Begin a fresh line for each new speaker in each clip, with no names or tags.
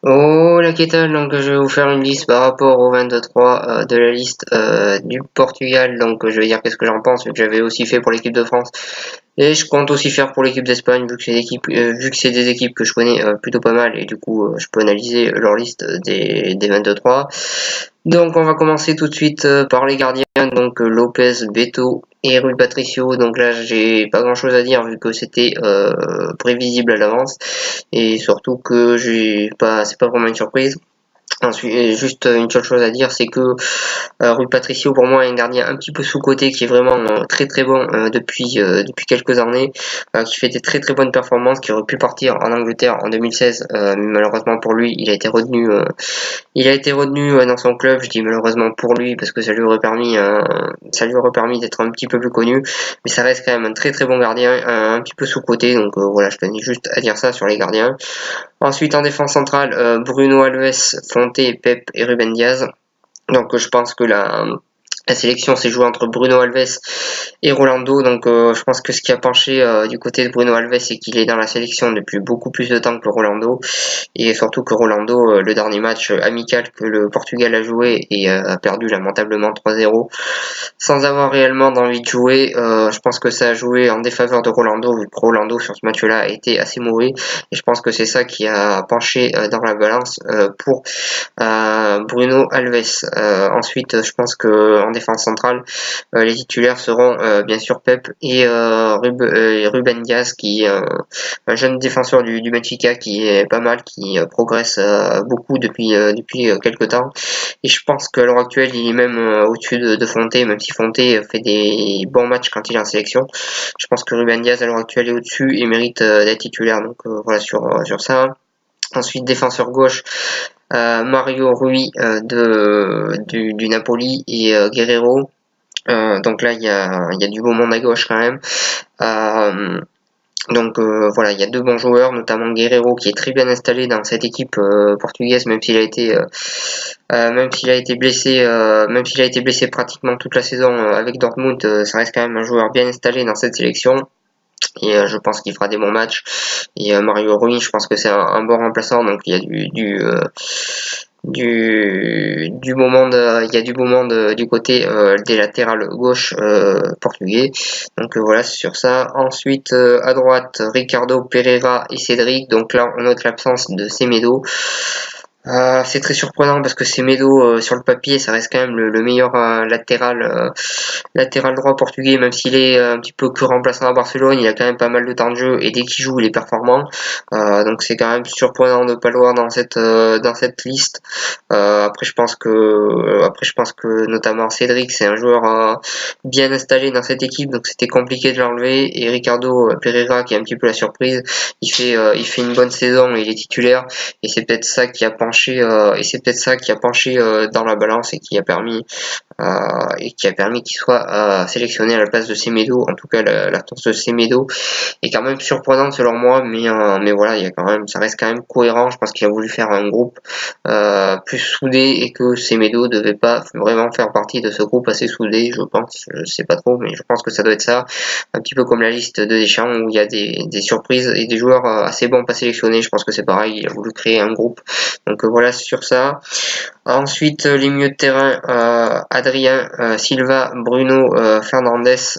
Oh la Kétal, donc je vais vous faire une liste par rapport au 22-3 de la liste du Portugal. Donc je vais dire qu'est-ce que j'en pense, vu que j'avais aussi fait pour l'équipe de France. Et je compte aussi faire pour l'équipe d'Espagne, vu que c'est des équipes que je connais plutôt pas mal, et du coup je peux analyser leur liste des 22-3. Donc on va commencer tout de suite par les gardiens, donc Lopez, Beto et Rui Patricio. Donc là j'ai pas grand chose à dire vu que c'était prévisible à l'avance et surtout que j'ai pas c'est pas vraiment une surprise. Ensuite, juste une seule chose à dire, c'est que Rui Patricio pour moi est un gardien un petit peu sous-coté qui est vraiment très très bon depuis quelques années, qui fait des très très bonnes performances, qui aurait pu partir en Angleterre en 2016, mais malheureusement pour lui il a été retenu dans son club. Je dis malheureusement pour lui parce que ça lui aurait permis d'être un petit peu plus connu, mais ça reste quand même un très très bon gardien, un petit peu sous-coté. Donc voilà, je tenais juste à dire ça sur les gardiens. Ensuite en défense centrale, Bruno Alves, Fonte, Pep et Ruben Diaz. Donc je pense que la sélection s'est jouée entre Bruno Alves et Rolando. Donc je pense que ce qui a penché du côté de Bruno Alves, c'est qu'il est dans la sélection depuis beaucoup plus de temps que Rolando. Et surtout que Rolando, le dernier match amical que le Portugal a joué et a perdu lamentablement 3-0, sans avoir réellement d'envie de jouer. Je pense que ça a joué en défaveur de Rolando, vu que Rolando sur ce match-là a été assez mauvais. Et je pense que c'est ça qui a penché dans la balance pour Bruno Alves. Ensuite, je pense que en défense centrale, les titulaires seront bien sûr Pep et Ruben Diaz, qui est un jeune défenseur du Benfica qui est pas mal, qui progresse beaucoup depuis quelques temps. Et je pense qu'à l'heure actuelle, il est même au-dessus de Fonte, même si Fonte fait des bons matchs quand il est en sélection. Je pense que Ruben Diaz à l'heure actuelle est au-dessus et mérite d'être titulaire. Donc voilà sur ça. Ensuite, défenseur gauche, Mario Rui du Napoli et Guerrero. Donc là, il y a du beau monde à gauche quand même. Euh, donc voilà, il y a deux bons joueurs, notamment Guerrero qui est très bien installé dans cette équipe portugaise, même s'il a été blessé, pratiquement toute la saison avec Dortmund. Ça reste quand même un joueur bien installé dans cette sélection. Et je pense qu'il fera des bons matchs. Et Mario Rui, je pense que c'est un bon remplaçant, donc il y a du beau monde, il y a du beau monde du côté des latérales gauche portugais. Donc voilà sur ça. Ensuite à droite, Ricardo Pereira et Cédric. Donc là on note l'absence de Semedo. C'est très surprenant parce que Semedo sur le papier ça reste quand même le meilleur latéral droit portugais, même s'il est un petit peu que remplaçant à Barcelone. Il a quand même pas mal de temps de jeu et dès qu'il joue il est performant. Donc c'est quand même surprenant de ne pas le voir dans cette liste. Après je pense que notamment Cédric c'est un joueur bien installé dans cette équipe, donc c'était compliqué de l'enlever. Et Ricardo Pereira qui est un petit peu la surprise, il fait une bonne saison et il est titulaire. Et c'est peut-être ça qui a penché dans la balance et qui a permis qu'il soit sélectionné à la place de Semedo. En tout cas, l'absence de Semedo est quand même surprenante selon moi, mais voilà, ça reste quand même cohérent. Je pense qu'il a voulu faire un groupe plus soudé et que Semedo devait pas vraiment faire partie de ce groupe assez soudé. Je pense, je sais pas trop, mais je pense que ça doit être ça, un petit peu comme la liste de Deschamps où il y a des surprises et des joueurs assez bons pas sélectionnés. Je pense que c'est pareil, il a voulu créer un groupe. Donc voilà sur ça. Ensuite, les milieux de terrain, Adrien, Silva, Bruno, Fernandes,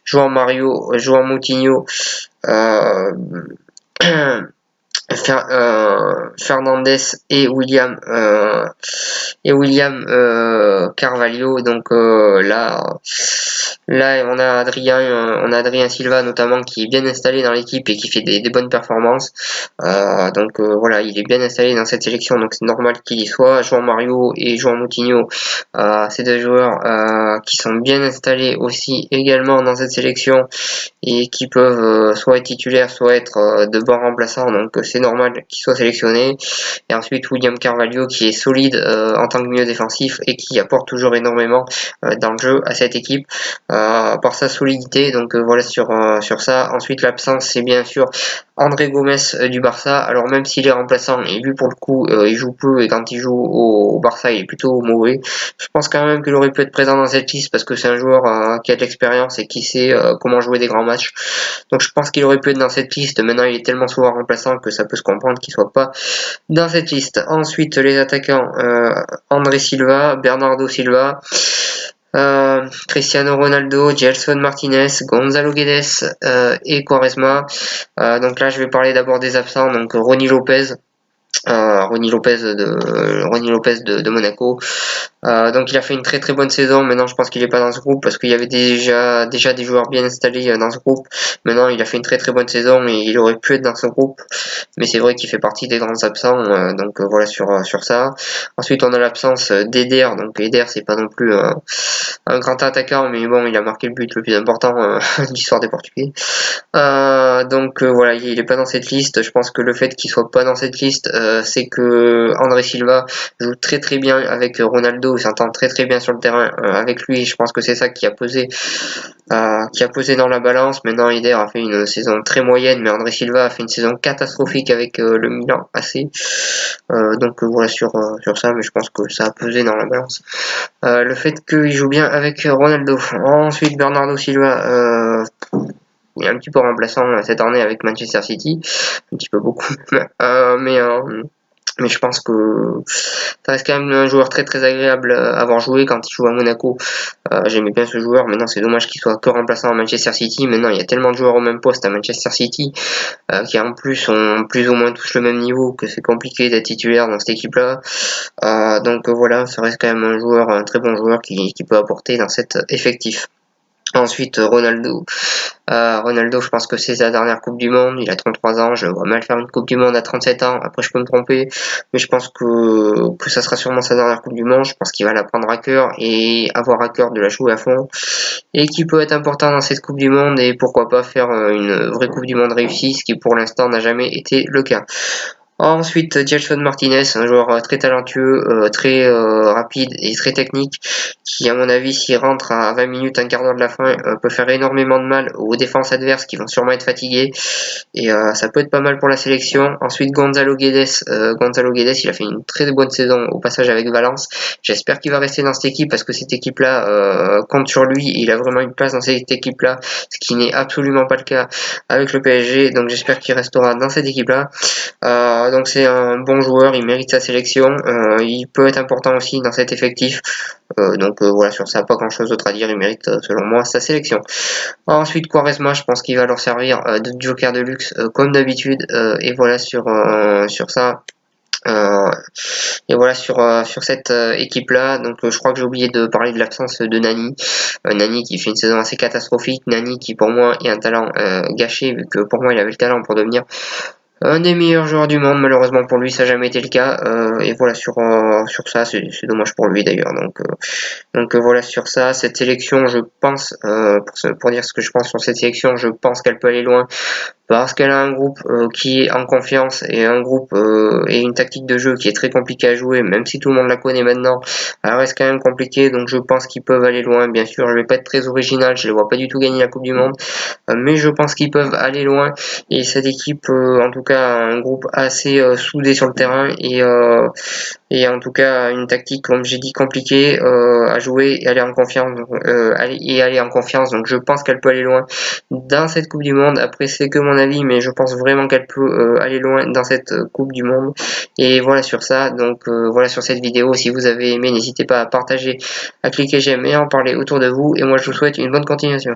João Mario, João Moutinho, euh, Fernandes et William Carvalho. Donc là on a Adrien Silva notamment qui est bien installé dans l'équipe et qui fait des bonnes performances. Donc voilà, il est bien installé dans cette sélection, donc c'est normal qu'il y soit. João Mario et João Moutinho, c'est deux joueurs qui sont bien installés aussi également dans cette sélection et qui peuvent soit être titulaires, soit être de bons remplaçants. Donc c'est normal qu'ils soient sélectionnés. Et ensuite William Carvalho qui est solide en tant que milieu défensif et qui apporte toujours énormément dans le jeu à cette équipe. par sa solidité. Donc voilà sur ça. Ensuite l'absence, c'est bien sûr André Gomes du Barça. Alors même s'il est remplaçant et lui pour le coup il joue peu, et quand il joue au Barça il est plutôt mauvais, je pense quand même qu'il aurait pu être présent dans cette liste parce que c'est un joueur qui a de l'expérience et qui sait comment jouer des grands matchs. Donc je pense qu'il aurait pu être dans cette liste. Maintenant il est tellement souvent remplaçant que ça peut se comprendre qu'il soit pas dans cette liste. Ensuite les attaquants, André Silva, Bernardo Silva, Cristiano Ronaldo, Gelson Martinez, Gonzalo Guedes et Quaresma. Donc là je vais parler d'abord des absents, donc Ronny Lopez de Monaco. Donc il a fait une très très bonne saison. Maintenant je pense qu'il est pas dans ce groupe parce qu'il y avait déjà des joueurs bien installés dans ce groupe. Maintenant il a fait une très très bonne saison et il aurait pu être dans ce groupe, mais c'est vrai qu'il fait partie des grands absents. Donc voilà sur ça. Ensuite on a l'absence d'Eder. Donc Eder c'est pas non plus un grand attaquant, mais bon il a marqué le but le plus important de l'histoire des Portugais. Donc voilà, il est pas dans cette liste. Je pense que le fait qu'il soit pas dans cette liste, c'est que André Silva joue très très bien avec Ronaldo, il s'entend très très bien sur le terrain avec lui. Je pense que c'est ça qui a pesé dans la balance. Maintenant Eder a fait une saison très moyenne, mais André Silva a fait une saison catastrophique avec le Milan AC. Donc voilà sur ça, mais je pense que ça a pesé dans la balance. Le fait qu'il joue bien avec Ronaldo. Ensuite Bernardo Silva, il est un petit peu remplaçant cette année avec Manchester City, un petit peu beaucoup, mais je pense que ça reste quand même un joueur très très agréable à avoir joué quand il joue à Monaco. J'aimais bien ce joueur. Maintenant c'est dommage qu'il soit que remplaçant à Manchester City. Maintenant il y a tellement de joueurs au même poste à Manchester City qui en plus ont plus ou moins tous le même niveau que c'est compliqué d'être titulaire dans cette équipe là. Donc voilà, ça reste quand même un très bon joueur qui peut apporter dans cet effectif. Ensuite Ronaldo, je pense que c'est sa dernière Coupe du Monde. Il a 33 ans, je vois mal faire une Coupe du Monde à 37 ans. Après je peux me tromper, mais je pense que ça sera sûrement sa dernière Coupe du Monde. Je pense qu'il va la prendre à cœur et avoir à cœur de la jouer à fond, et qui peut être important dans cette Coupe du Monde, et pourquoi pas faire une vraie Coupe du Monde réussie, ce qui pour l'instant n'a jamais été le cas. Ensuite, Gelson Martinez, un joueur très talentueux, très rapide et très technique, qui à mon avis, s'il rentre à 20 minutes, un quart d'heure de la fin, peut faire énormément de mal aux défenses adverses qui vont sûrement être fatiguées, et ça peut être pas mal pour la sélection. Ensuite, Gonzalo Guedes, il a fait une très bonne saison au passage avec Valence. J'espère qu'il va rester dans cette équipe parce que cette équipe-là compte sur lui, et il a vraiment une place dans cette équipe-là, ce qui n'est absolument pas le cas avec le PSG, donc j'espère qu'il restera dans cette équipe-là. Donc c'est un bon joueur, il mérite sa sélection, il peut être important aussi dans cet effectif. Donc voilà, sur ça, pas grand chose d'autre à dire, il mérite selon moi sa sélection. Ensuite Quaresma, je pense qu'il va leur servir de joker de luxe comme d'habitude, et voilà sur ça. Et voilà sur cette équipe là. Donc je crois que j'ai oublié de parler de l'absence de Nani. Nani qui fait une saison assez catastrophique, Nani qui pour moi est un talent gâché, vu que pour moi il avait le talent pour devenir un des meilleurs joueurs du monde. Malheureusement pour lui ça n'a jamais été le cas, et voilà sur ça, c'est dommage pour lui d'ailleurs. Donc voilà sur ça, cette sélection, je pense, pour dire ce que je pense sur cette sélection, je pense qu'elle peut aller loin parce qu'elle a un groupe qui est en confiance, et un groupe et une tactique de jeu qui est très compliquée à jouer, même si tout le monde la connaît maintenant, elle reste quand même compliquée. Donc je pense qu'ils peuvent aller loin. Bien sûr je vais pas être très original, je les vois pas du tout gagner la Coupe du Monde, mais je pense qu'ils peuvent aller loin, et cette équipe en tout cas a un groupe assez soudé sur le terrain, et en tout cas une tactique, comme j'ai dit, compliquée à jouer, et aller en confiance, donc je pense qu'elle peut aller loin dans cette Coupe du Monde. Après c'est que mon avis, mais je pense vraiment qu'elle peut aller loin dans cette Coupe du Monde. Et voilà sur ça. Donc voilà sur cette vidéo. Si vous avez aimé, n'hésitez pas à partager, à cliquer j'aime et à en parler autour de vous, et moi je vous souhaite une bonne continuation.